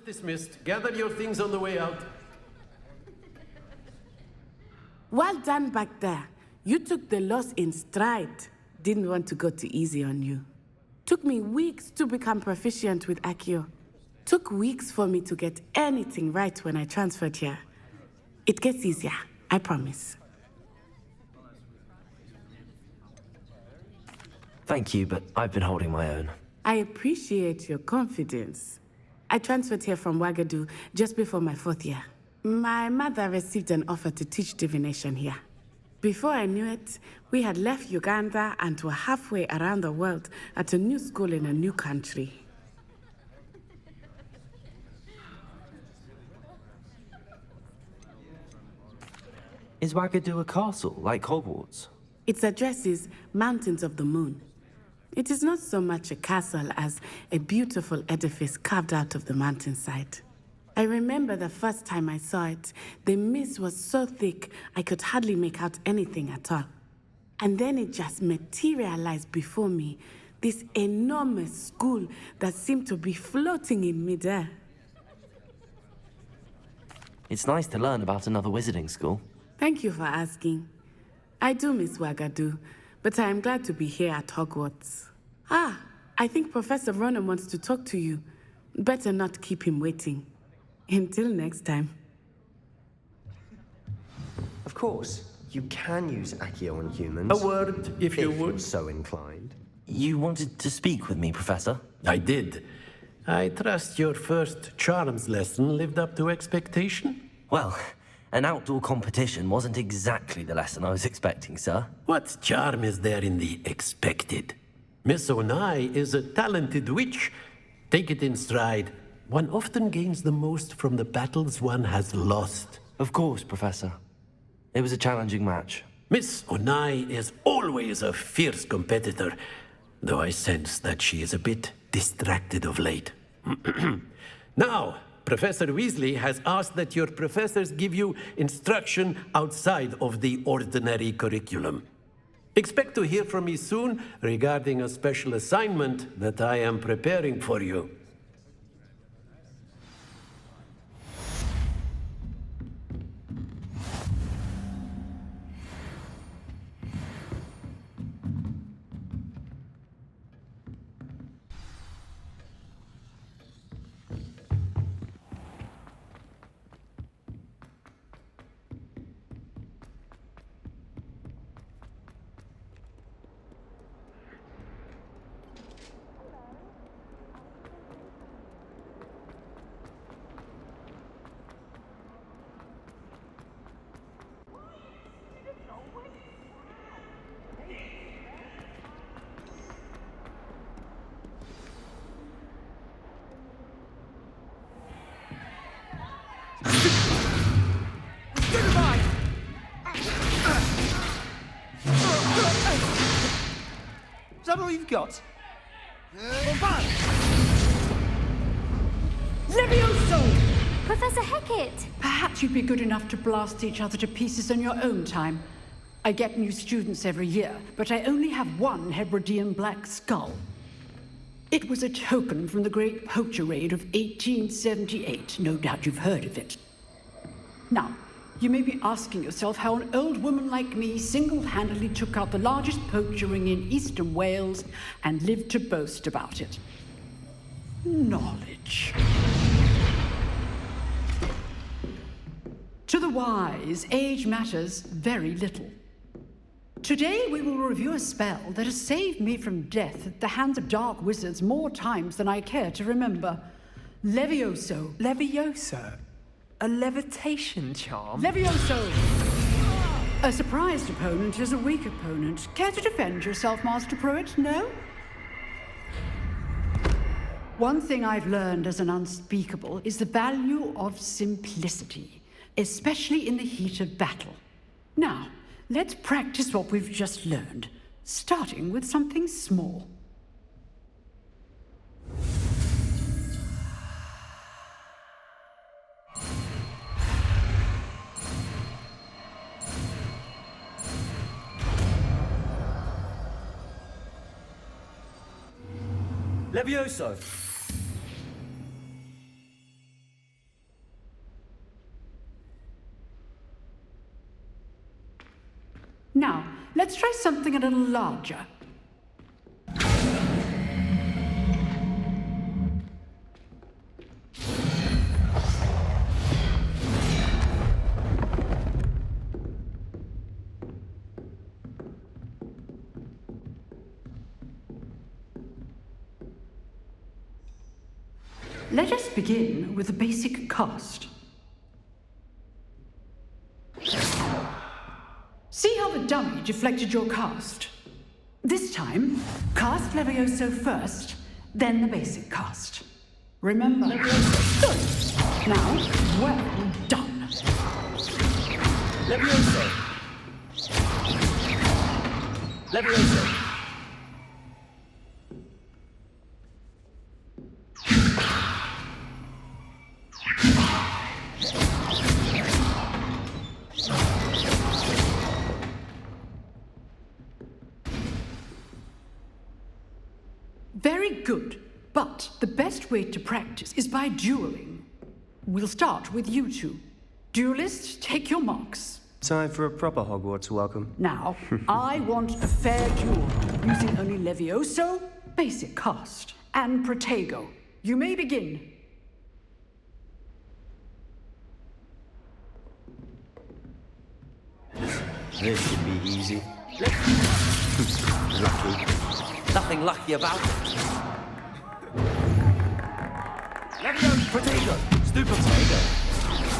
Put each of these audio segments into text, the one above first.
dismissed. Gather your things on the way out. Well done back there. You took the loss in stride. Didn't want to go too easy on you. Took me weeks to become proficient with Accio. Took weeks for me to get anything right when I transferred here. It gets easier, I promise. Thank you, but I've been holding my own. I appreciate your confidence. I transferred here from Ouagadougou just before my 4th year. My mother received an offer to teach divination here. Before I knew it, we had left Uganda and were halfway around the world at a new school in a new country. Is Ouagadougou a castle, like Hogwarts? Its address is Mountains of the Moon. It is not so much a castle as a beautiful edifice carved out of the mountainside. I remember the first time I saw it, the mist was so thick I could hardly make out anything at all. And then it just materialized before me, this enormous school that seemed to be floating in midair. It's nice to learn about another wizarding school. Thank you for asking. I do miss Ouagadougou, but I am glad to be here at Hogwarts. Ah, I think Professor Ronan wants to talk to you. Better not keep him waiting. Until next time. Of course, you can use Accio on humans. A word, if you would. You're so inclined. You wanted to speak with me, Professor? I did. I trust your first charms lesson lived up to expectation? Well, an outdoor competition wasn't exactly the lesson I was expecting, sir. What charm is there in the expected? Miss Onai is a talented witch. Take it in stride. One often gains the most from the battles one has lost. Of course, Professor. It was a challenging match. Miss Onai is always a fierce competitor, though I sense that she is a bit distracted of late. Now, Professor Weasley has asked that your professors give you instruction outside of the ordinary curriculum. Expect to hear from me soon regarding a special assignment that I am preparing for you. Is that all you've got? Levioso! Professor Hecat! Perhaps you'd be good enough to blast each other to pieces in your own time. I get new students every year, but I only have one Hebridean black skull. It was a token from the Great Poacher Raid of 1878. No doubt you've heard of it. Now, you may be asking yourself how an old woman like me single-handedly took out the largest poacher ring in eastern Wales and lived to boast about it. Knowledge. To the wise, age matters very little. Today we will review a spell that has saved me from death at the hands of dark wizards more times than I care to remember. Levioso. Levioso? A levitation charm? Levioso! A surprised opponent is a weak opponent. Care to defend yourself, Master Pruitt? No? One thing I've learned as an unspeakable is the value of simplicity, especially in the heat of battle. Now, let's practice what we've just learned, starting with something small. Levioso! Now, let's try something a little larger. Let us begin with the basic cast. See how the dummy deflected your cast? This time, cast Levioso first, then the basic cast. Remember? Good. Now, well done. Levioso! Levioso! Very good, but the best way to practice is by dueling. We'll start with you two. Duelists, take your marks. Time for a proper Hogwarts welcome. Now, I want a fair duel, using only Levioso, basic cast, and Protego. You may begin. This should be easy. Lucky. Nothing lucky about it. Levioso! Protego! Stu Protego!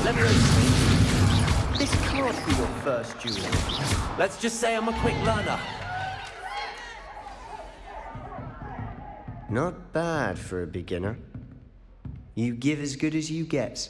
Levioso! This can't be your first duel. Let's just say I'm a quick learner. Not bad for a beginner. You give as good as you get.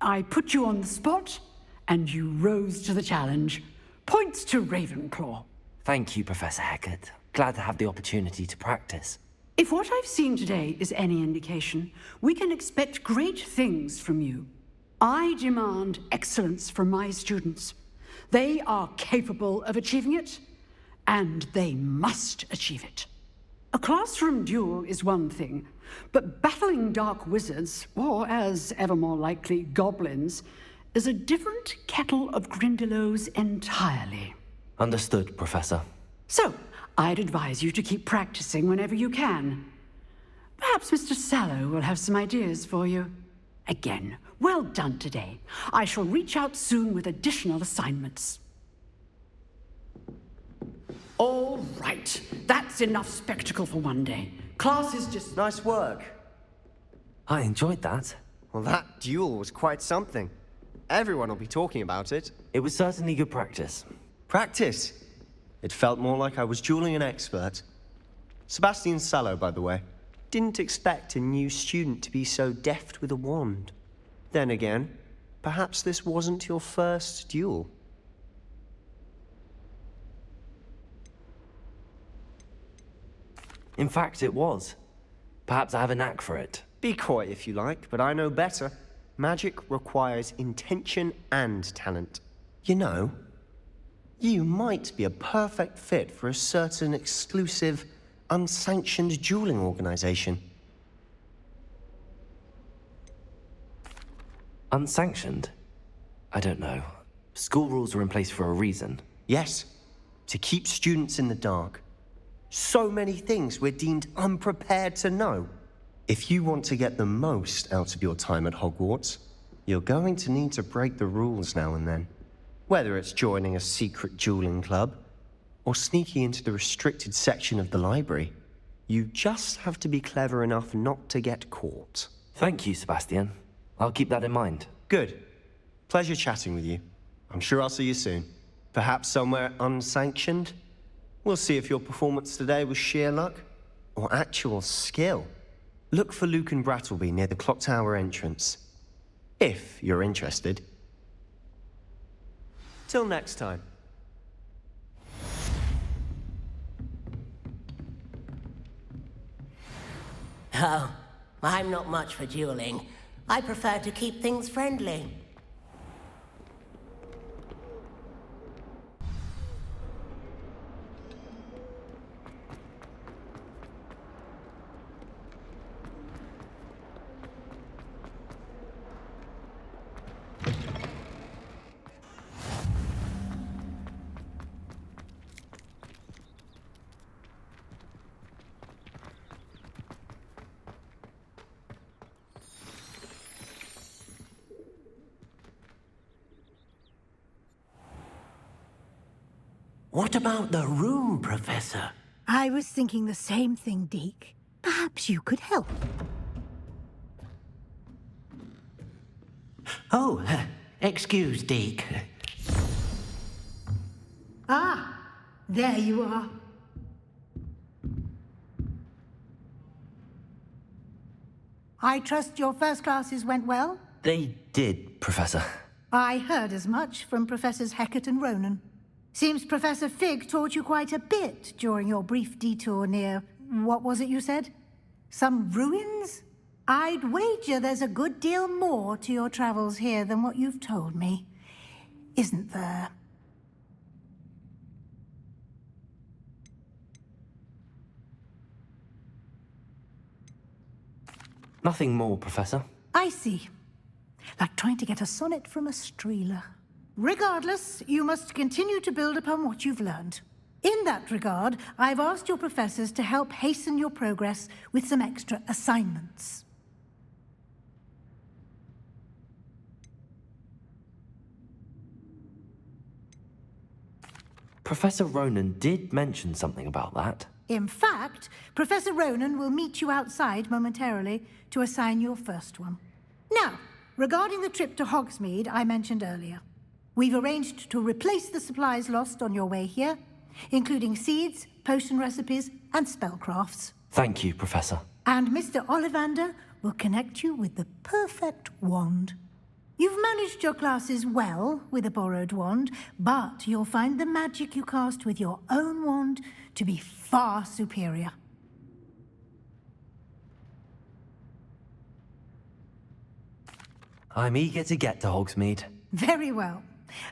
I put you on the spot, and you rose to the challenge. Points to Ravenclaw. Thank you, Professor Hecat. Glad to have the opportunity to practice. If what I've seen today is any indication, we can expect great things from you. I demand excellence from my students. They are capable of achieving it, and they must achieve it. A classroom duel is one thing, but battling dark wizards, or as ever more likely, goblins, is a different kettle of Grindylows entirely. Understood, Professor. So, I'd advise you to keep practicing whenever you can. Perhaps Mr. Sallow will have some ideas for you. Again, well done today. I shall reach out soon with additional assignments. All right, that's enough spectacle for one day. Class is just... Nice work. I enjoyed that. Well, that duel was quite something. Everyone will be talking about it. It was certainly good practice. Practice. It felt more like I was dueling an expert. Sebastian Sallow, by the way. Didn't expect a new student to be so deft with a wand. Then again, perhaps this wasn't your first duel. In fact, it was. Perhaps I have a knack for it. Be coy if you like, but I know better. Magic requires intention and talent. You know, you might be a perfect fit for a certain exclusive, unsanctioned dueling organization. Unsanctioned? I don't know. School rules are in place for a reason. Yes, to keep students in the dark. So many things we're deemed unprepared to know. If you want to get the most out of your time at Hogwarts, you're going to need to break the rules now and then. Whether it's joining a secret dueling club, or sneaking into the restricted section of the library, you just have to be clever enough not to get caught. Thank you, Sebastian. I'll keep that in mind. Good. Pleasure chatting with you. I'm sure I'll see you soon. Perhaps somewhere unsanctioned? We'll see if your performance today was sheer luck, or actual skill. Look for Luke and Brattleby near the clock tower entrance. If you're interested. Till next time. Oh, I'm not much for dueling. I prefer to keep things friendly. What about the room, Professor? I was thinking the same thing, Deke. Perhaps you could help. Oh, excuse, Deke. Ah, there you are. I trust your first classes went well? They did, Professor. I heard as much from Professors Hecat and Ronan. Seems Professor Fig taught you quite a bit during your brief detour near... what was it you said? Some ruins? I'd wager there's a good deal more to your travels here than what you've told me. Isn't there? Nothing more, Professor. I see. Like trying to get a sonnet from a streeler. Regardless, you must continue to build upon what you've learned. In that regard, I've asked your professors to help hasten your progress with some extra assignments. Professor Ronan did mention something about that. In fact, Professor Ronan will meet you outside momentarily to assign your first one. Now, regarding the trip to Hogsmeade I mentioned earlier, we've arranged to replace the supplies lost on your way here, including seeds, potion recipes, and spellcrafts. Thank you, Professor. And Mr. Ollivander will connect you with the perfect wand. You've managed your classes well with a borrowed wand, but you'll find the magic you cast with your own wand to be far superior. I'm eager to get to Hogsmeade. Very well.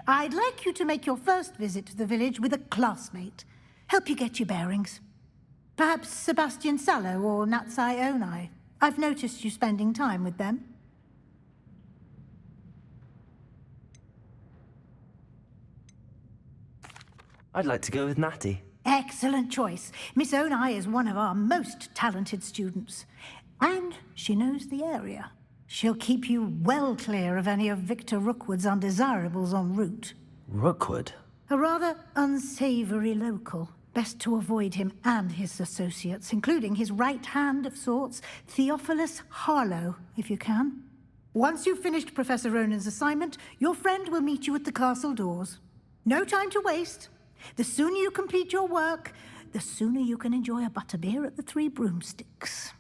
I'd like you to make your first visit to the village with a classmate. Help you get your bearings. Perhaps Sebastian Sallow or Natsai Onai. I've noticed you spending time with them. I'd like to go with Natty. Excellent choice. Miss Onai is one of our most talented students. And she knows the area. She'll keep you well clear of any of Victor Rookwood's undesirables en route. Rookwood? A rather unsavory local. Best to avoid him and his associates, including his right hand of sorts, Theophilus Harlow, if you can. Once you've finished Professor Ronan's assignment, your friend will meet you at the castle doors. No time to waste. The sooner you complete your work, the sooner you can enjoy a butterbeer at the Three Broomsticks.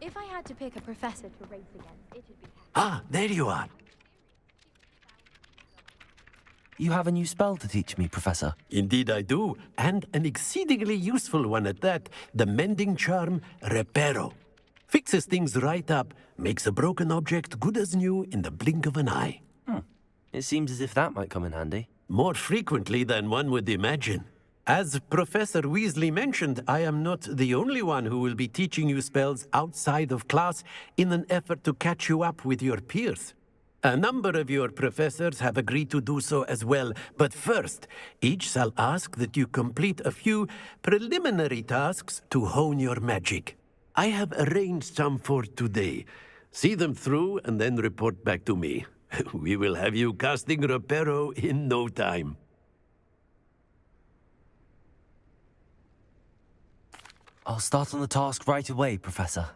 If I had to pick a professor to race against, it'd be... Ah, there you are. You have a new spell to teach me, Professor. Indeed I do, and an exceedingly useful one at that. The mending charm, Reparo. Fixes things right up, makes a broken object good as new in the blink of an eye. It seems as if that might come in handy. More frequently than one would imagine. As Professor Weasley mentioned, I am not the only one who will be teaching you spells outside of class in an effort to catch you up with your peers. A number of your professors have agreed to do so as well, but first, each shall ask that you complete a few preliminary tasks to hone your magic. I have arranged some for today. See them through and then report back to me. We will have you casting Reparo in no time. I'll start on the task right away, Professor.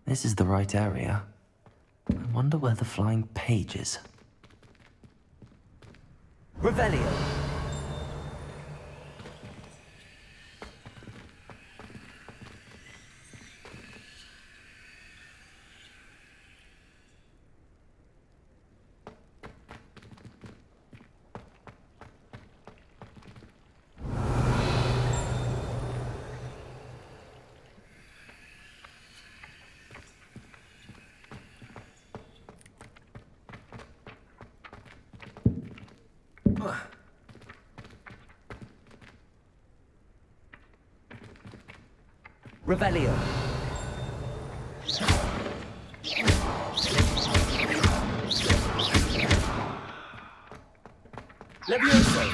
This is the right area. I wonder where the flying page is. Revelio! Revelio. Levioso.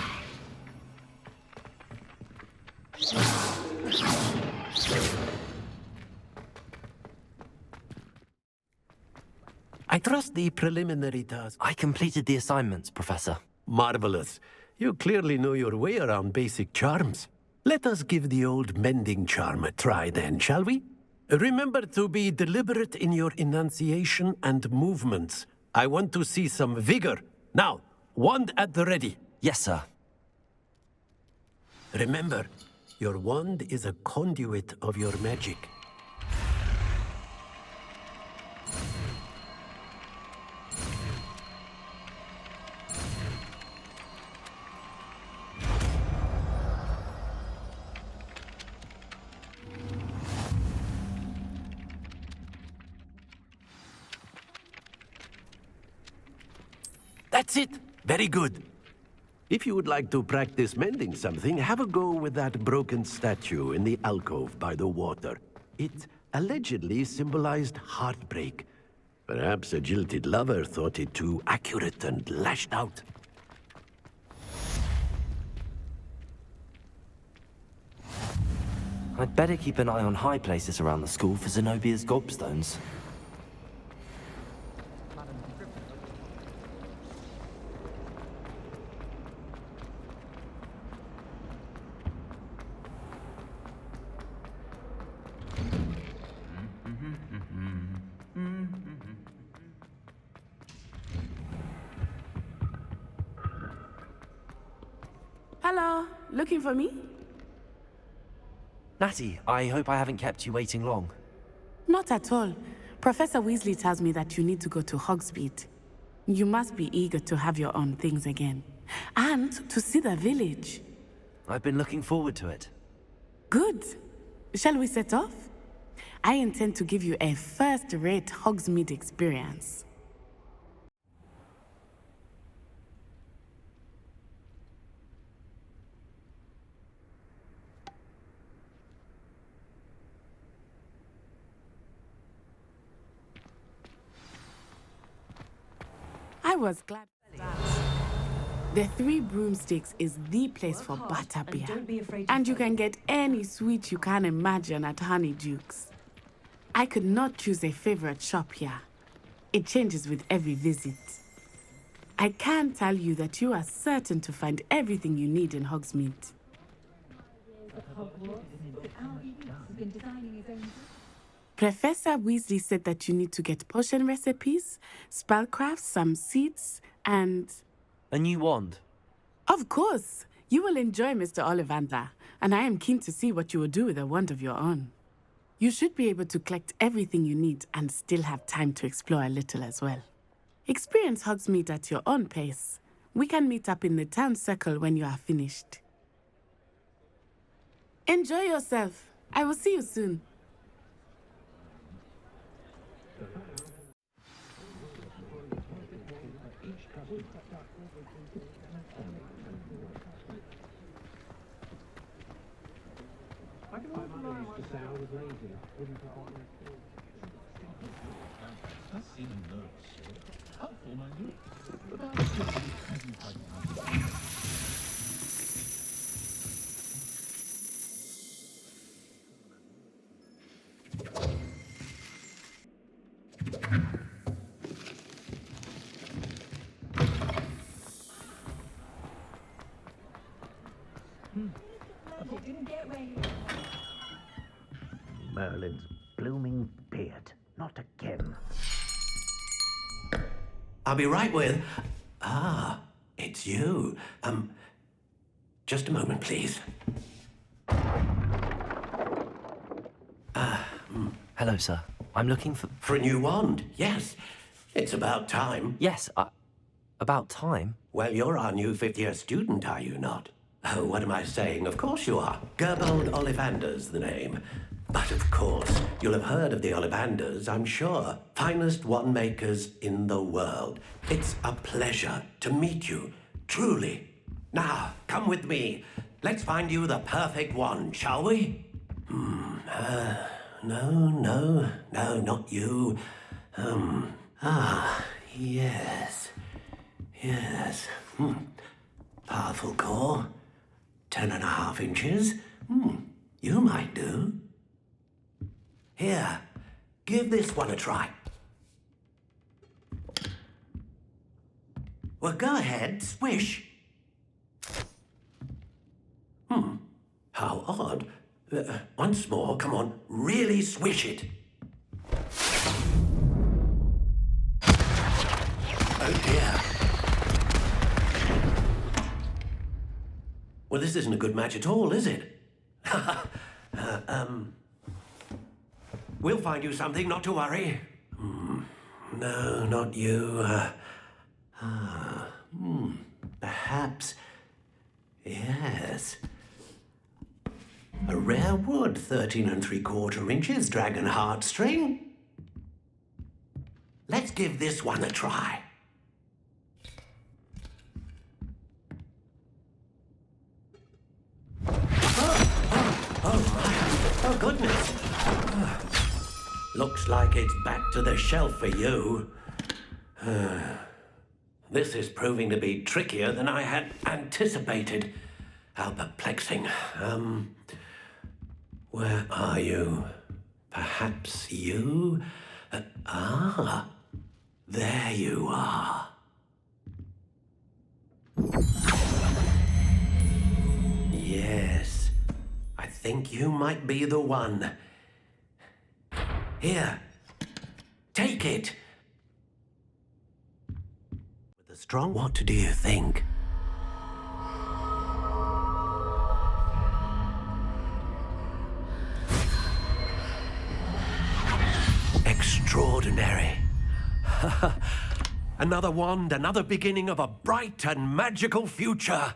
I trust the preliminary task. I completed the assignments, Professor. Marvelous. You clearly know your way around basic charms. Let us give the old mending charm a try then, shall we? Remember to be deliberate in your enunciation and movements. I want to see some vigor. Now, wand at the ready. Yes, sir. Remember, your wand is a conduit of your magic. That's it. Very good. If you would like to practice mending something, have a go with that broken statue in the alcove by the water. It allegedly symbolized heartbreak. Perhaps a jilted lover thought it too accurate and lashed out. I'd better keep an eye on high places around the school for Zenobia's gobstones. Hello, looking for me? Natty, I hope I haven't kept you waiting long. Not at all. Professor Weasley tells me that you need to go to Hogsmeade. You must be eager to have your own things again. And to see the village. I've been looking forward to it. Good. Shall we set off? I intend to give you a first-rate Hogsmeade experience. I was glad that the Three Broomsticks is the place for butterbeer. And you can get any sweet you can imagine at Honeydukes. I could not choose a favorite shop here. It changes with every visit. I can tell you that you are certain to find everything you need in Hogsmeade. Professor Weasley said that you need to get potion recipes, spellcrafts, some seeds, and... A new wand? Of course! You will enjoy Mr. Ollivander, and I am keen to see what you will do with a wand of your own. You should be able to collect everything you need and still have time to explore a little as well. Experience Hogsmeade at your own pace. We can meet up in the town circle when you are finished. Enjoy yourself. I will see you soon. Merlin's blooming beard. Not again. I'll be right with... Ah, it's you. Just a moment, please. Hello, sir. I'm looking for... For a new wand, yes. It's about time. Yes, about time? Well, you're our new fifth-year student, are you not? Oh, what am I saying? Of course you are. Gerbold Ollivander's the name. But of course, you'll have heard of the Ollivanders, I'm sure. Finest wand makers in the world. It's a pleasure to meet you, truly. Now, come with me. Let's find you the perfect wand, shall we? No, not you. Yes. Powerful core. 10.5 inches. You might do. Here, give this one a try. Well, go ahead, swish. How odd. Once more, come on, really swish it. Oh dear. Well, this isn't a good match at all, is it? We'll find you something, not to worry. No, not you. Perhaps. Yes. A rare wood, 13 3/4 inches, dragon heartstring. Let's give this one a try. Oh, goodness. Looks like it's back to the shelf for you. This is proving to be trickier than I had anticipated. How perplexing. Where are you? Perhaps you? There you are. Yes, I think you might be the one. Here, take it. With a strong, what do you think? Extraordinary. Another wand, another beginning of a bright and magical future.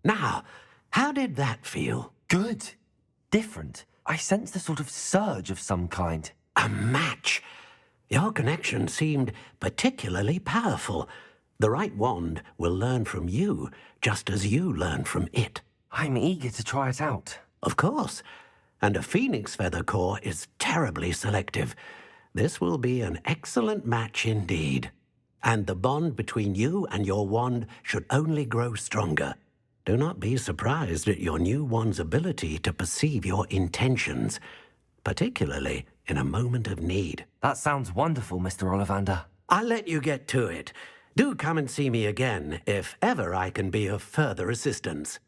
Now, how did that feel? Good. Different. I sensed a sort of surge of some kind. A match. Your connection seemed particularly powerful. The right wand will learn from you, just as you learn from it. I'm eager to try it out. Of course. And a phoenix feather core is terribly selective. This will be an excellent match indeed. And the bond between you and your wand should only grow stronger. Do not be surprised at your new wand's ability to perceive your intentions, particularly in a moment of need. That sounds wonderful, Mr. Ollivander. I'll let you get to it. Do come and see me again if ever I can be of further assistance.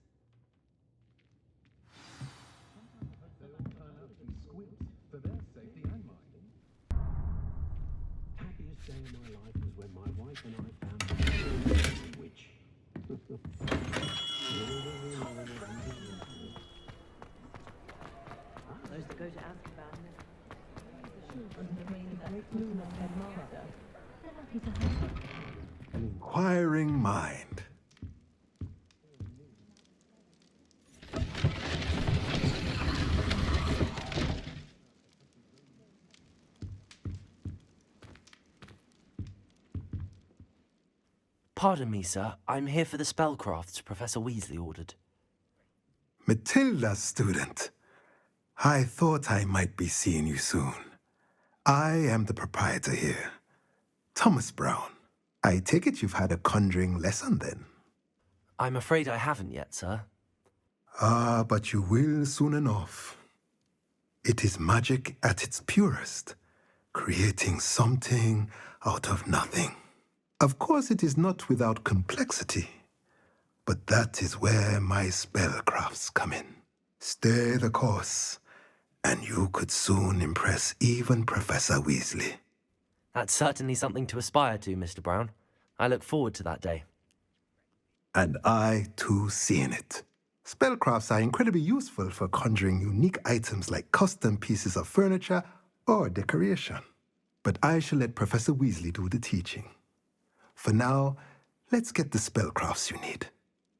An inquiring mind. Pardon me, sir. I'm here for the spellcrafts Professor Weasley ordered. Matilda's student. I thought I might be seeing you soon. I am the proprietor here, Thomas Brown. I take it you've had a conjuring lesson then? I'm afraid I haven't yet, sir. But you will soon enough. It is magic at its purest, creating something out of nothing. Of course, it is not without complexity, but that is where my spellcrafts come in. Stay the course, and you could soon impress even Professor Weasley. That's certainly something to aspire to, Mr. Brown. I look forward to that day. And I, too, seeing it. Spellcrafts are incredibly useful for conjuring unique items like custom pieces of furniture or decoration. But I shall let Professor Weasley do the teaching. For now, let's get the spellcrafts you need.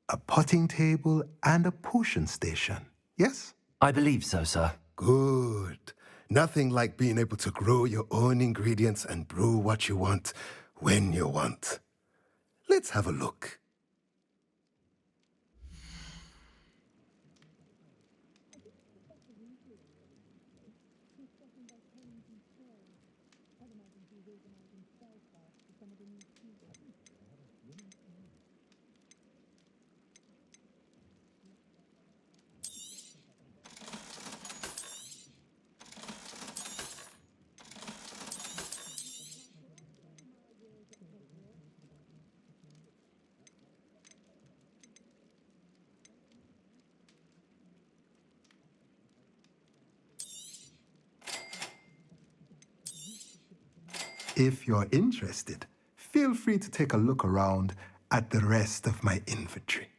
A potting table and a potion station, yes? I believe so, sir. Good. Nothing like being able to grow your own ingredients and brew what you want when you want. Let's have a look. If you're interested, feel free to take a look around at the rest of my inventory.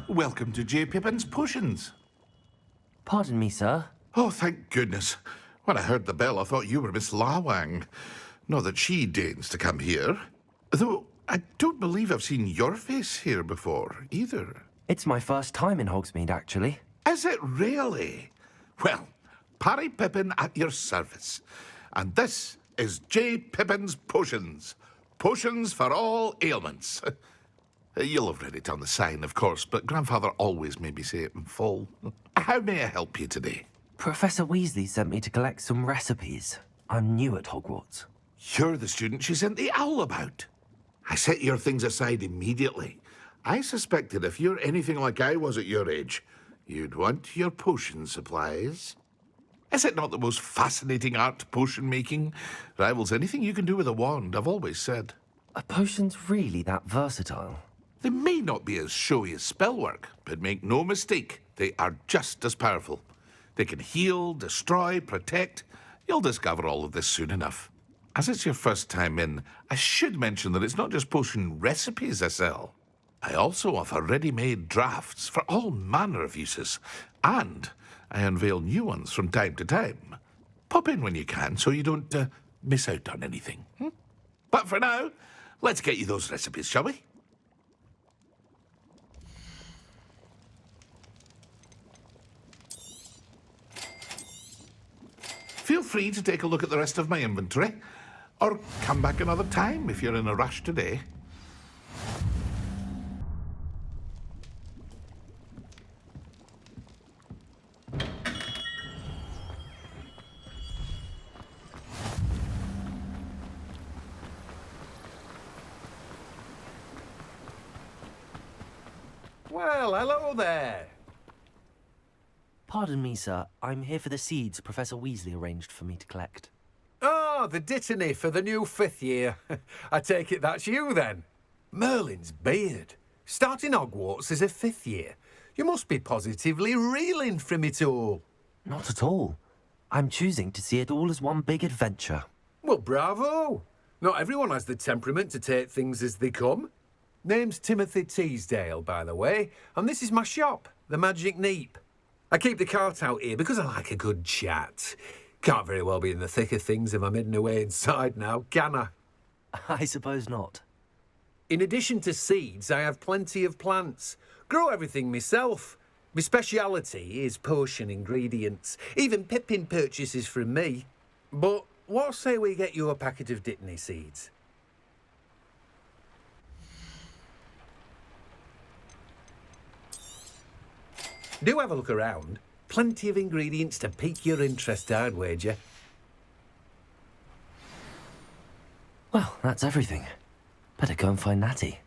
Welcome to J. Pippin's Potions. Pardon me, sir. Oh, thank goodness. When I heard the bell, I thought you were Miss Lawang. Not that she deigns to come here. Though I don't believe I've seen your face here before, either. It's my first time in Hogsmeade, actually. Is it really? Well, Parry Pippin at your service. And this is J. Pippin's Potions. Potions for all ailments. You'll have read it on the sign, of course, but Grandfather always made me say it in full. How may I help you today? Professor Weasley sent me to collect some recipes. I'm new at Hogwarts. You're the student she sent the owl about. I set your things aside immediately. I suspected if you're anything like I was at your age, you'd want your potion supplies. Is it not the most fascinating art, potion making? Rivals anything you can do with a wand, I've always said. Are potions really that versatile? They may not be as showy as spellwork, but make no mistake, they are just as powerful. They can heal, destroy, protect. You'll discover all of this soon enough. As it's your first time in, I should mention that it's not just potion recipes I sell. I also offer ready-made drafts for all manner of uses, and I unveil new ones from time to time. Pop in when you can so you don't miss out on anything. But for now, let's get you those recipes, shall we? Feel free to take a look at the rest of my inventory, or come back another time if you're in a rush today. Well, hello there. Pardon me, sir. I'm here for the seeds Professor Weasley arranged for me to collect. Oh, the dittany for the new 5th year. I take it that's you, then. Merlin's beard. Starting Hogwarts as a 5th year. You must be positively reeling from it all. Not at all. I'm choosing to see it all as one big adventure. Well, bravo. Not everyone has the temperament to take things as they come. Name's Timothy Teasdale, by the way, and this is my shop, the Magic Neep. I keep the cart out here because I like a good chat. Can't very well be in the thick of things if I'm hidden away inside now, can I? I suppose not. In addition to seeds, I have plenty of plants. Grow everything myself. My speciality is potion ingredients. Even Pippin purchases from me. But what say we get you a packet of dittany seeds? Do have a look around. Plenty of ingredients to pique your interest, I'd wager. Well, that's everything. Better go and find Natty.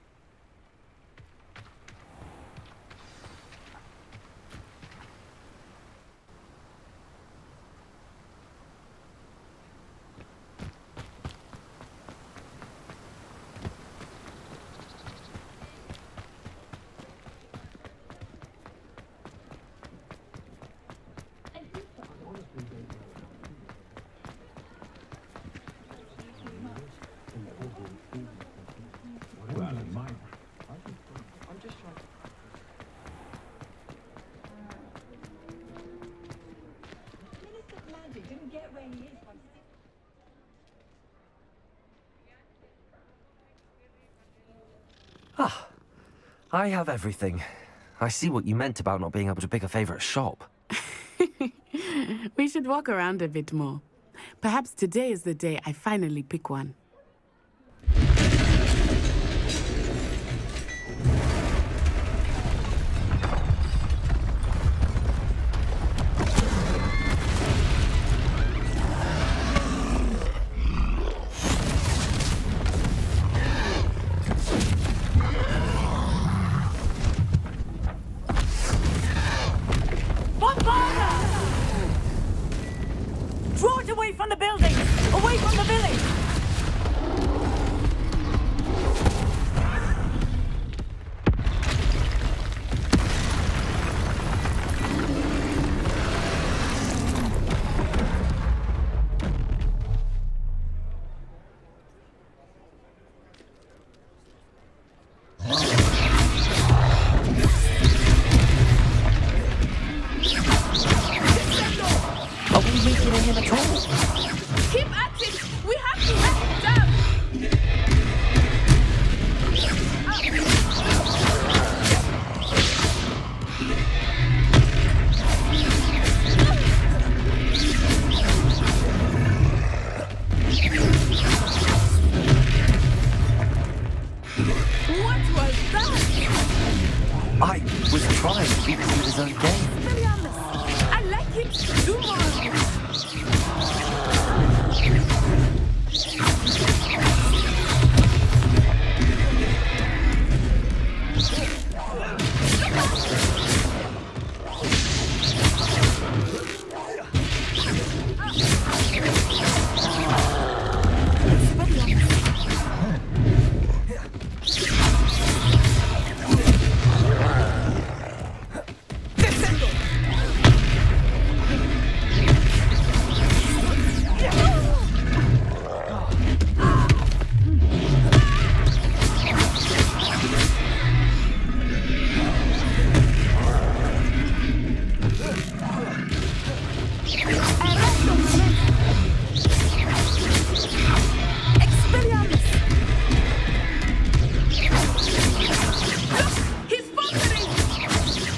I have everything. I see what you meant about not being able to pick a favorite shop. We should walk around a bit more. Perhaps today is the day I finally pick one. Draw it away from the building! Away from the village! Keep at it! We have to let him down! What was that? I was trying to beat his own game. I like it. Do more of it.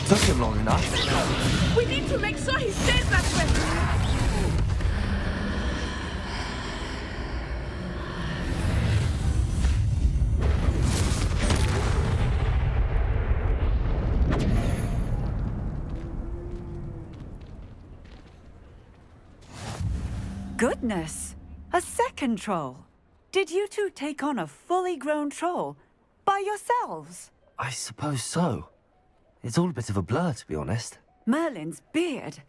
Took him long enough. We need to make sure he stays that way. Goodness! A second troll! Did you two take on a fully grown troll? By yourselves? I suppose so. It's all a bit of a blur, to be honest. Merlin's beard.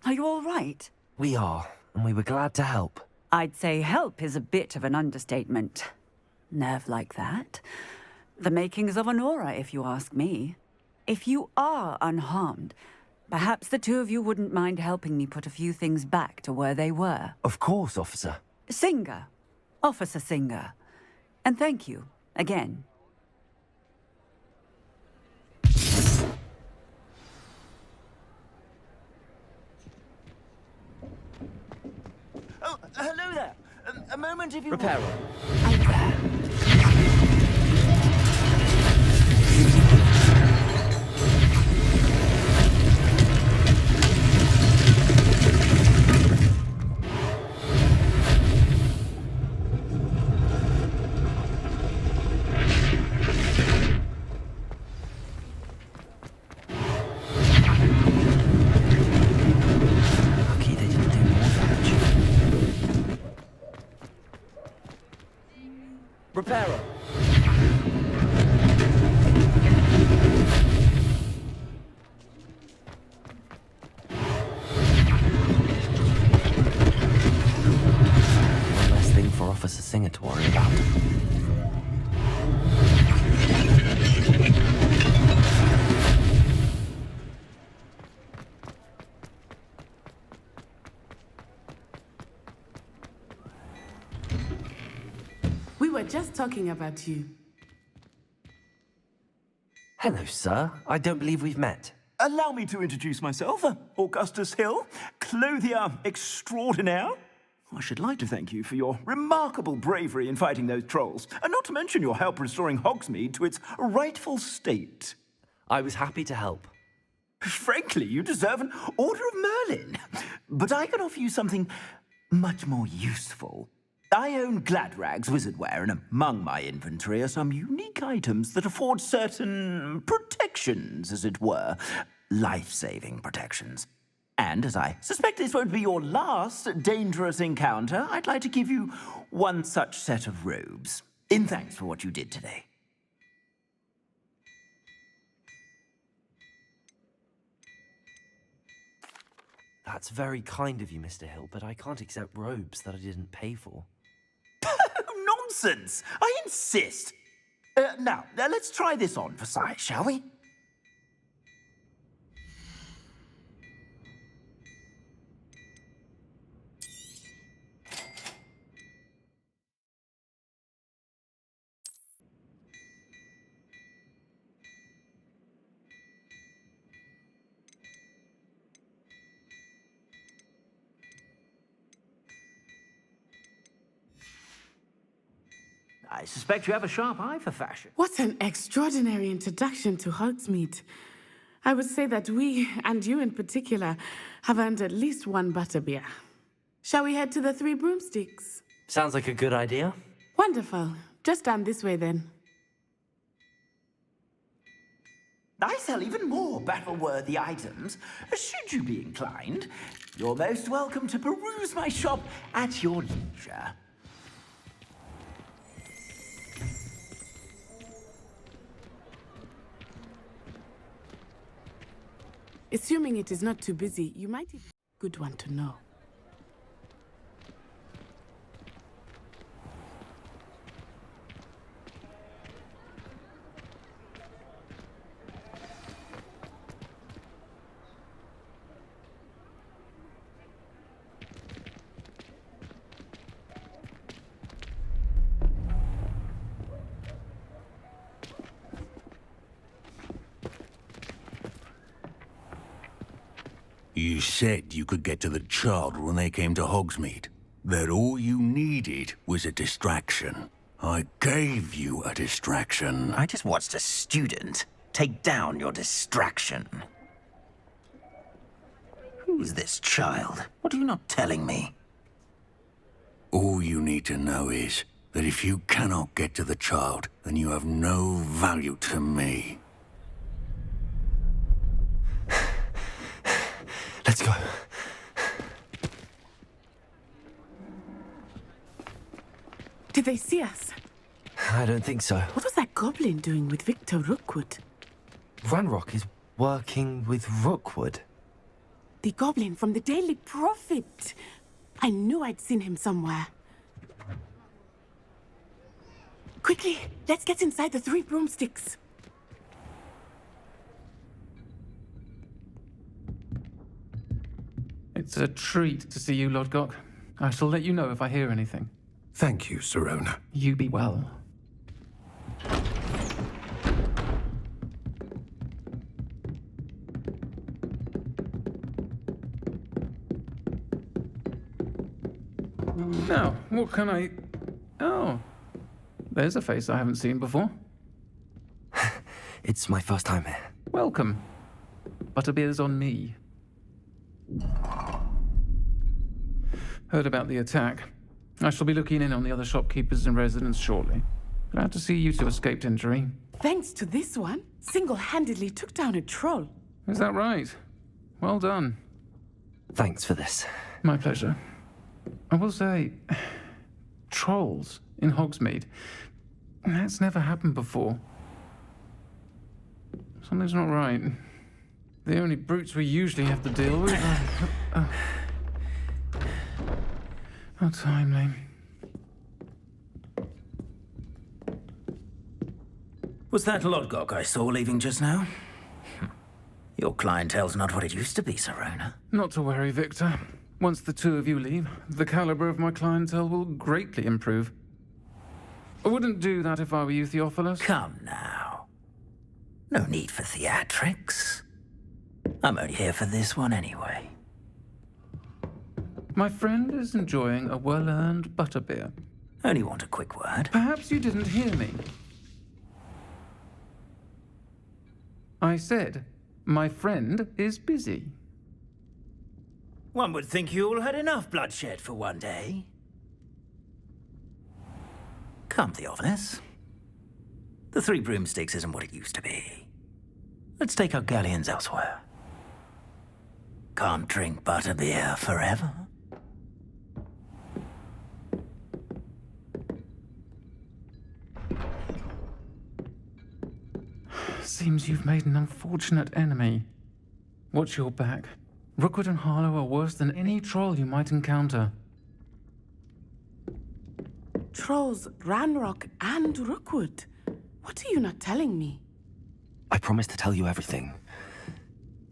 Are you all right? We are, and we were glad to help. I'd say help is a bit of an understatement. Nerve like that. The makings of an aura, if you ask me. If you are unharmed, perhaps the two of you wouldn't mind helping me put a few things back to where they were. Of course, officer. Singer. Officer Singer. And thank you, again. Oh, hello there. A moment if you... Reparo. Lucky they didn't do more damage. Reparo. One less thing for Officer Singer to worry about. We were just talking about you. Hello, sir. I don't believe we've met. Allow me to introduce myself. Augustus Hill, clothier extraordinaire. I should like to thank you for your remarkable bravery in fighting those trolls, and not to mention your help restoring Hogsmeade to its rightful state. I was happy to help. Frankly, you deserve an Order of Merlin. But I can offer you something much more useful. I own Gladrag's wizardware, and among my inventory are some unique items that afford certain protections, as it were. Life-saving protections. And as I suspect this won't be your last dangerous encounter, I'd like to give you one such set of robes, in thanks for what you did today. That's very kind of you, Mr. Hill, but I can't accept robes that I didn't pay for. Nonsense! I insist! Now, let's try this on for size, shall we? I suspect you have a sharp eye for fashion. What an extraordinary introduction to Hogsmeade. I would say that we, and you in particular, have earned at least one butterbeer. Shall we head to the Three Broomsticks? Sounds like a good idea. Wonderful. Just down this way then. I sell even more battle-worthy items. Should you be inclined, you're most welcome to peruse my shop at your leisure. Assuming it is not too busy, you might be a good one to know. You said you could get to the child when they came to Hogsmeade. That all you needed was a distraction. I gave you a distraction. I just watched a student take down your distraction. Who's this child? What are you not telling me? All you need to know is that if you cannot get to the child, then you have no value to me. Let's go. Did they see us? I don't think so. What was that goblin doing with Victor Rookwood? Ranrock is working with Rookwood. The goblin from the Daily Prophet. I knew I'd seen him somewhere. Quickly, let's get inside the Three Broomsticks. It's a treat to see you, Lodgok. I shall let you know if I hear anything. Thank you, Sirona. You be well. Now, what can I... Oh, there's a face I haven't seen before. It's my first time here. Welcome. Butterbeer's on me. Heard about the attack. I shall be looking in on the other shopkeepers and residents shortly. Glad to see you two escaped injury. Thanks to this one, single-handedly took down a troll. Is that right? Well done. Thanks for this. My pleasure. I will say, trolls in Hogsmeade. That's never happened before. Something's not right. The only brutes we usually have to deal with are... How timely. Was that Lodgok I saw leaving just now? Your clientele's not what it used to be, Sirona. Not to worry, Victor. Once the two of you leave, the caliber of my clientele will greatly improve. I wouldn't do that if I were you, Theophilus. Come now. No need for theatrics. I'm only here for this one anyway. My friend is enjoying a well-earned butterbeer. Only want a quick word. Perhaps you didn't hear me. I said, my friend is busy. One would think you all had enough bloodshed for one day. Come, Theophilus. The Three Broomsticks isn't what it used to be. Let's take our galleons elsewhere. Can't drink butterbeer forever. Seems you've made an unfortunate enemy. Watch your back. Rookwood and Harlow are worse than any troll you might encounter. Trolls, Ranrock, and Rookwood. What are you not telling me? I promised to tell you everything,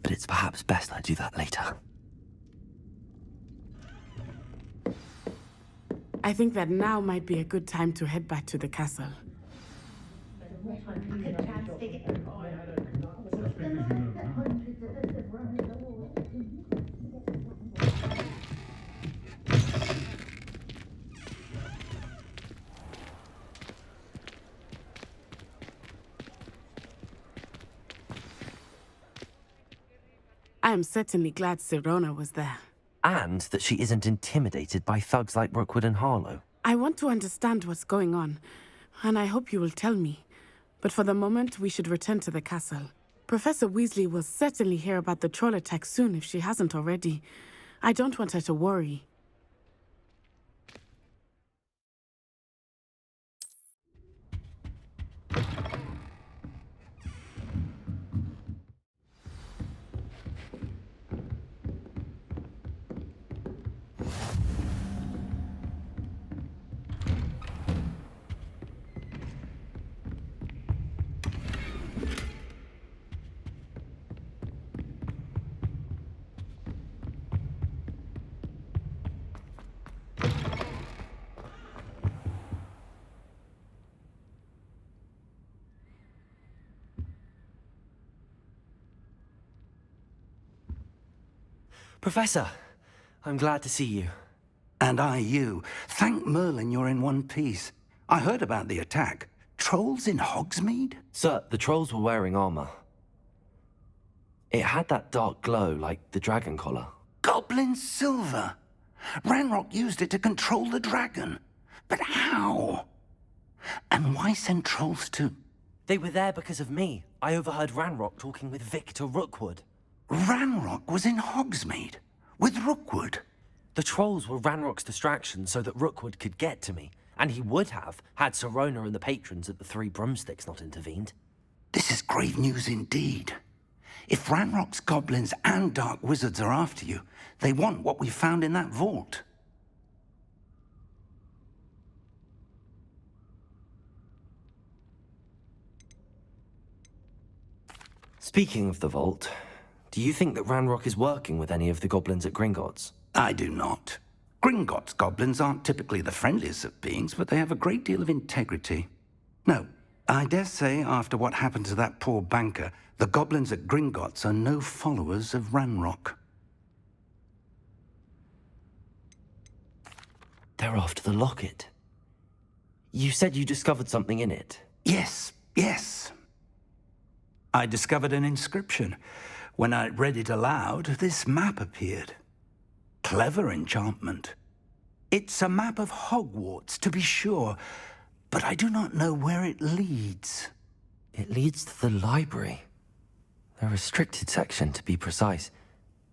but it's perhaps best I do that later. I think that now might be a good time to head back to the castle. I am certainly glad Sirona was there. And that she isn't intimidated by thugs like Rookwood and Harlow. I want to understand what's going on, and I hope you will tell me. But for the moment, we should return to the castle. Professor Weasley will certainly hear about the troll attack soon if she hasn't already. I don't want her to worry. Professor, I'm glad to see you. And I you. Thank Merlin you're in one piece. I heard about the attack. Trolls in Hogsmeade? Sir, the trolls were wearing armor. It had that dark glow like the dragon collar. Goblin silver! Ranrock used it to control the dragon. But how? And why send trolls too? They were there because of me. I overheard Ranrock talking with Victor Rookwood. Ranrock was in Hogsmeade? With Rookwood? The trolls were Ranrock's distraction so that Rookwood could get to me. And he would have, had Sirona and the patrons at the Three Broomsticks not intervened. This is grave news indeed. If Ranrock's goblins and dark wizards are after you, they want what we found in that vault. Speaking of the vault, do you think that Ranrock is working with any of the goblins at Gringotts? I do not. Gringotts goblins aren't typically the friendliest of beings, but they have a great deal of integrity. No, I dare say after what happened to that poor banker, the goblins at Gringotts are no followers of Ranrock. They're after the locket. You said you discovered something in it. Yes. I discovered an inscription. When I read it aloud, this map appeared. Clever enchantment. It's a map of Hogwarts, to be sure, but I do not know where it leads. It leads to the library. A restricted section, to be precise,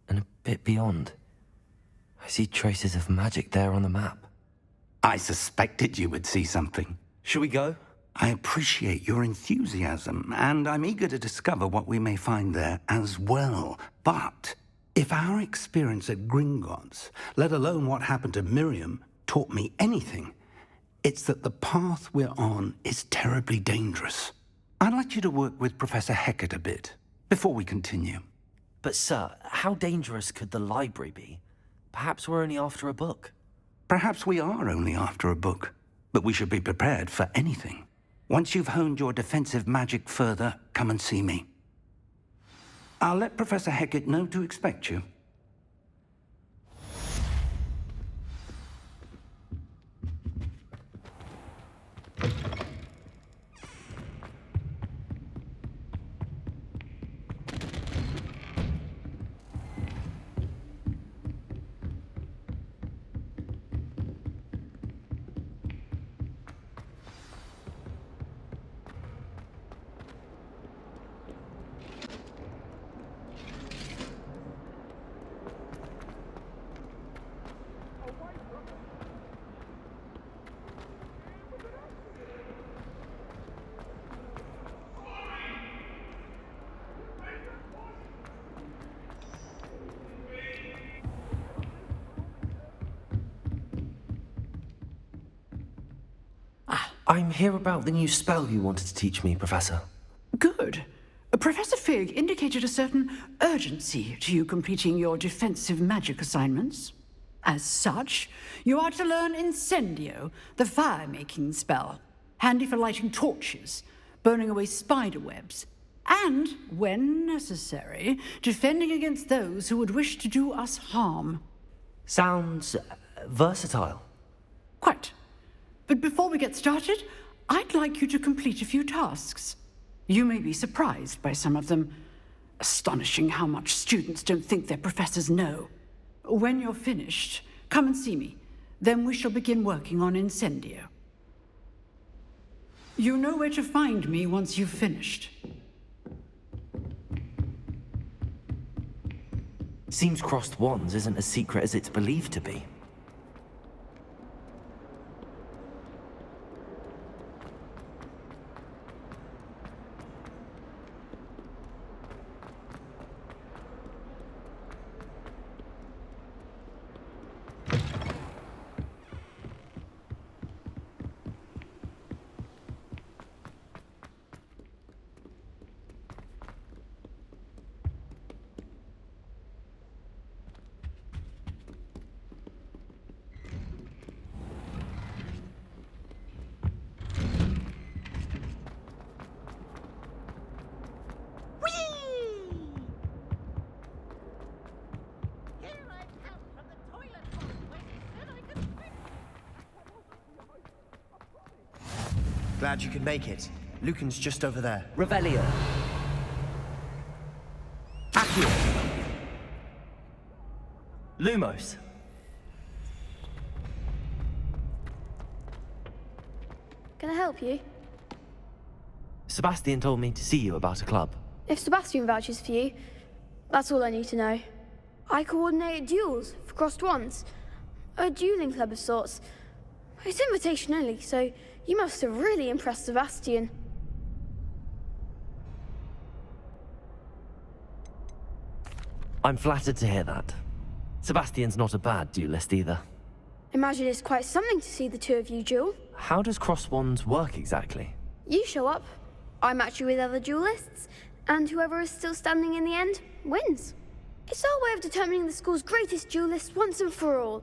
and a bit beyond. I see traces of magic there on the map. I suspected you would see something. Shall we go? I appreciate your enthusiasm, and I'm eager to discover what we may find there as well. But if our experience at Gringotts, let alone what happened to Miriam, taught me anything, it's that the path we're on is terribly dangerous. I'd like you to work with Professor Hecat a bit, before we continue. But sir, how dangerous could the library be? Perhaps we're only after a book. Perhaps we are only after a book, but we should be prepared for anything. Once you've honed your defensive magic further, come and see me. I'll let Professor Hecat know to expect you. I'm here about the new spell you wanted to teach me, Professor. Good. Professor Fig indicated a certain urgency to you completing your defensive magic assignments. As such, you are to learn Incendio, the fire-making spell, handy for lighting torches, burning away spider webs, and, when necessary, defending against those who would wish to do us harm. Sounds versatile. Quite. But before we get started, I'd like you to complete a few tasks. You may be surprised by some of them. Astonishing how much students don't think their professors know. When you're finished, come and see me. Then we shall begin working on Incendio. You know where to find me once you've finished. Seems crossed wands isn't as secret as it's believed to be. Glad you could make it. Lucan's just over there. Revelio. Accio. Lumos. Can I help you? Sebastian told me to see you about a club. If Sebastian vouches for you, that's all I need to know. I coordinate duels for crossed wands. A dueling club of sorts. It's invitation only, so you must have really impressed Sebastian. I'm flattered to hear that. Sebastian's not a bad duelist either. Imagine it's quite something to see the two of you duel. How does cross wands work exactly? You show up, I match you with other duelists, and whoever is still standing in the end wins. It's our way of determining the school's greatest duelist once and for all.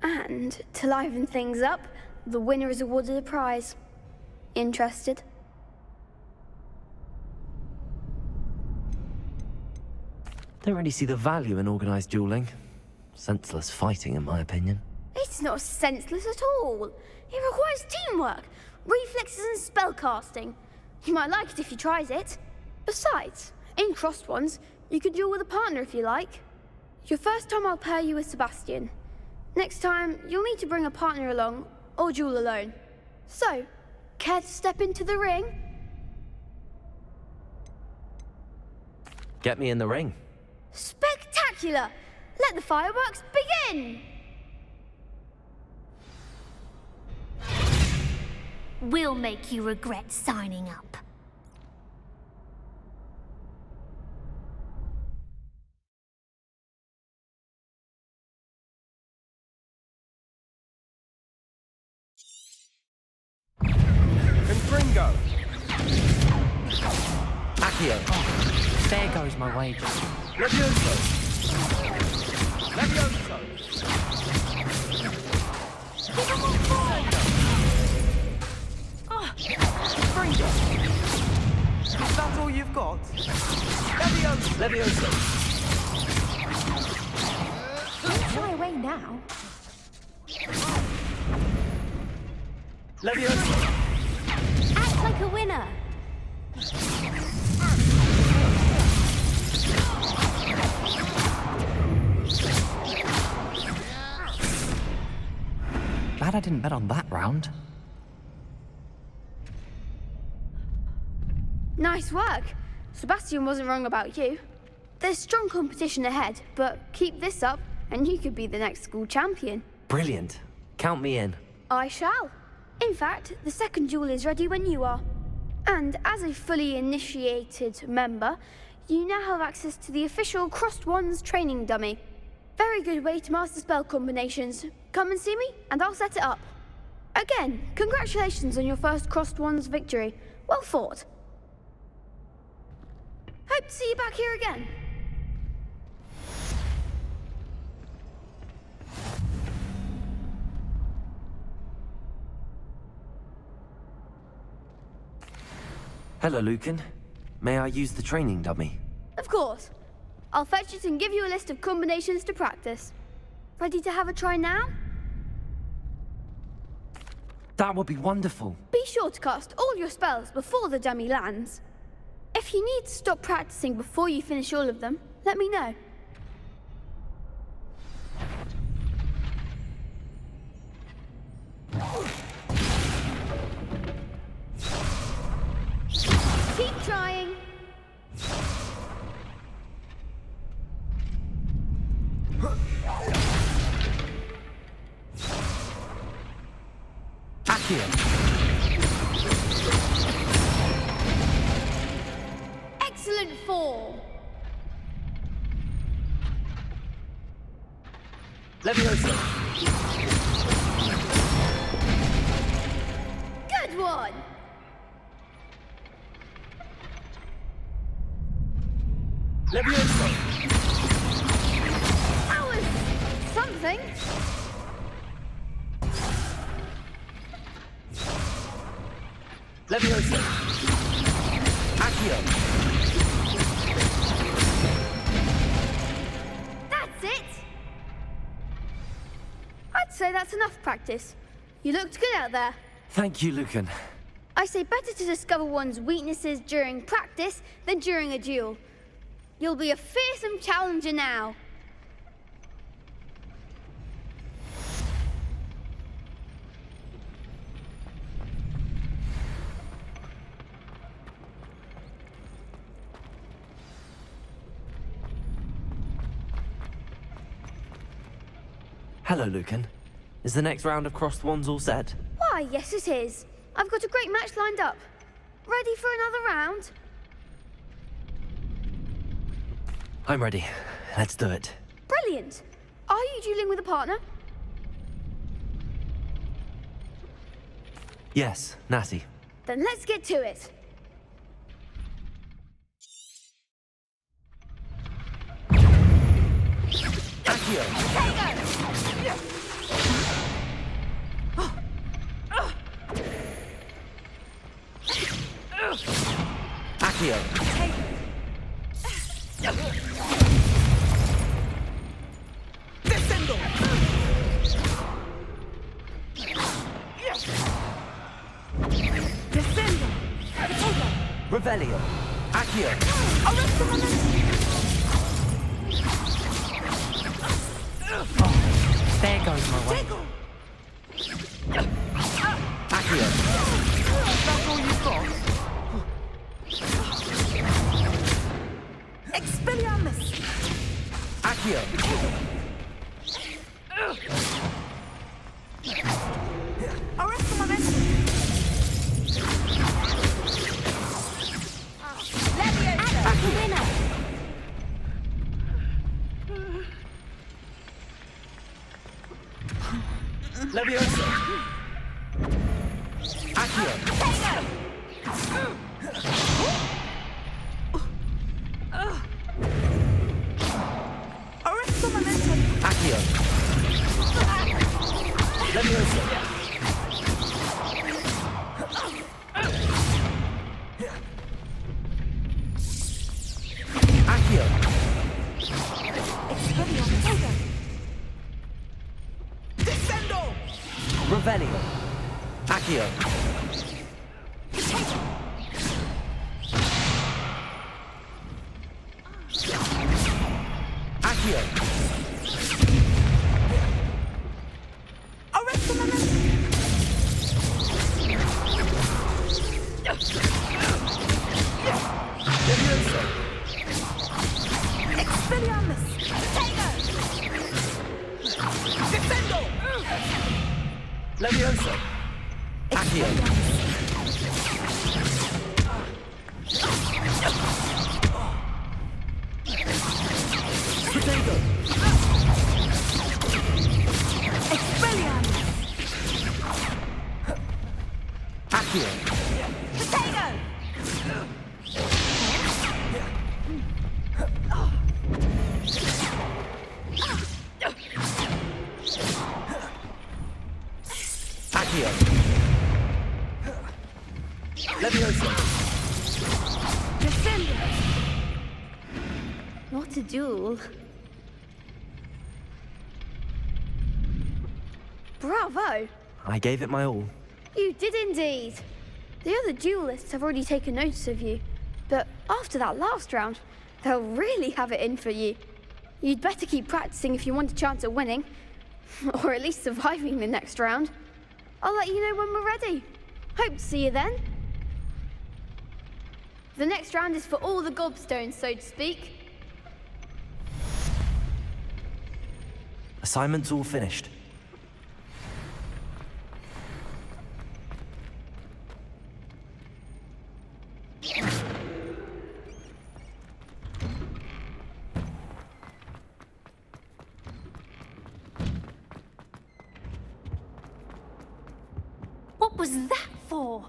And to liven things up, the winner is awarded a prize. Interested? Don't really see the value in organised dueling. Senseless fighting, in my opinion. It's not senseless at all. It requires teamwork, reflexes and spellcasting. You might like it if you tries it. Besides, in crossed ones, you could duel with a partner if you like. Your first time I'll pair you with Sebastian. Next time, you'll need to bring a partner along, or duel alone. So, care to step into the ring? Get me in the ring. Spectacular! Let the fireworks begin! We'll make you regret signing up. Gringo. Accio. There goes my wages. Levioso. Levioso. Gringo. Is that all you've got? Levioso. Levioso. Don't shy away now. Levioso. Act like a winner. Glad I didn't bet on that round. Nice work. Sebastian wasn't wrong about you. There's strong competition ahead, but keep this up and you could be the next school champion. Brilliant. Count me in. I shall. In fact, the second duel is ready when you are. And as a fully initiated member, you now have access to the official Crossed Wands training dummy. Very good way to master spell combinations. Come and see me, and I'll set it up. Again, congratulations on your first Crossed Ones victory. Well fought. Hope to see you back here again. Hello, Lucan. May I use the training dummy? Of course. I'll fetch it and give you a list of combinations to practice. Ready to have a try now? That would be wonderful. Be sure to cast all your spells before the dummy lands. If you need to stop practicing before you finish all of them, let me know. Keep trying. Excellent form. Leviosa. Good one. Leviosa. That was something. Leviosa. Accio. That's it. I'd say that's enough practice. You looked good out there. Thank you, Lucan. I say better to discover one's weaknesses during practice than during a duel. You'll be a fearsome challenger now. Hello, Lucan. Is the next round of Crossed Ones all set? Why, yes it is. I've got a great match lined up. Ready for another round? I'm ready. Let's do it. Brilliant. Are you dueling with a partner? Yes, Natty. Then let's get to it. Accio. Accio. Descendo. Descendo. Revelio. Accio. There goes my way. Accio. That's all you've got. Expelliarmus! Accio. Arresto momentum! Leviosa! Leviosa. Accio. Arresto momentum! Accio. Leviosa. Accio. Descendo. Revelio. Accio. Accio. Arresto momentum! Leviosa. Expelliarmus! Descendo. Leviosa. Accio. Potato. Expelliarmus! Accio. Potato! Accio. Leviosa. Defender! What a duel. Bravo! I gave it my all. You did indeed. The other duelists have already taken notice of you, but after that last round, they'll really have it in for you. You'd better keep practicing if you want a chance at winning, or at least surviving the next round. I'll let you know when we're ready. Hope to see you then. The next round is for all the gobstones, so to speak. Assignment's all finished. What was that for?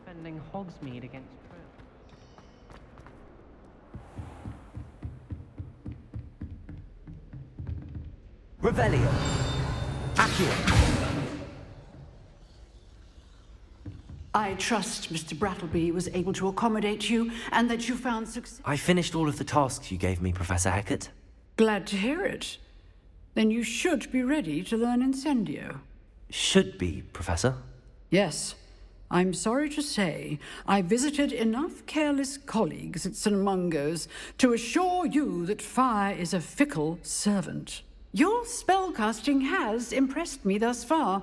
Defending Hoogsmeid against Tarath. Revelio. Accio. I trust Mr. Brattleby was able to accommodate you and that you found success. I finished all of the tasks you gave me, Professor Hecat. Glad to hear it. Then you should be ready to learn Incendio. Should be, Professor. Yes. I'm sorry to say, I visited enough careless colleagues at St. Mungo's to assure you that fire is a fickle servant. Your spellcasting has impressed me thus far,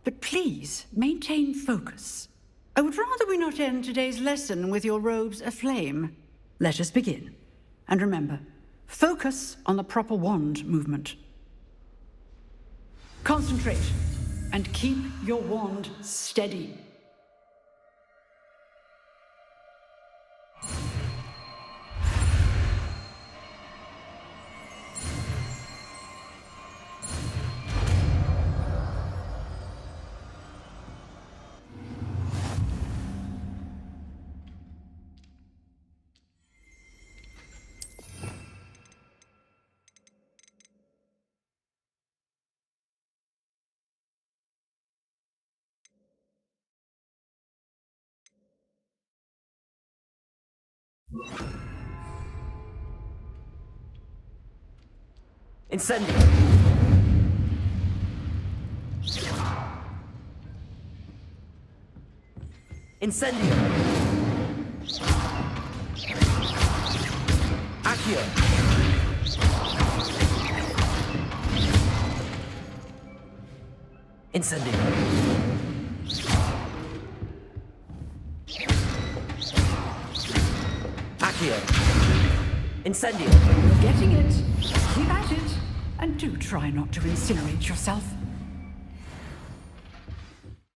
but please maintain focus. I would rather we not end today's lesson with your robes aflame. Let us begin. And remember, focus on the proper wand movement. Concentrate and keep your wand steady. Incendio. Incendio. Accio. Incendio. Accio. Incendio. You're getting it. Keep at it. And do try not to incinerate yourself.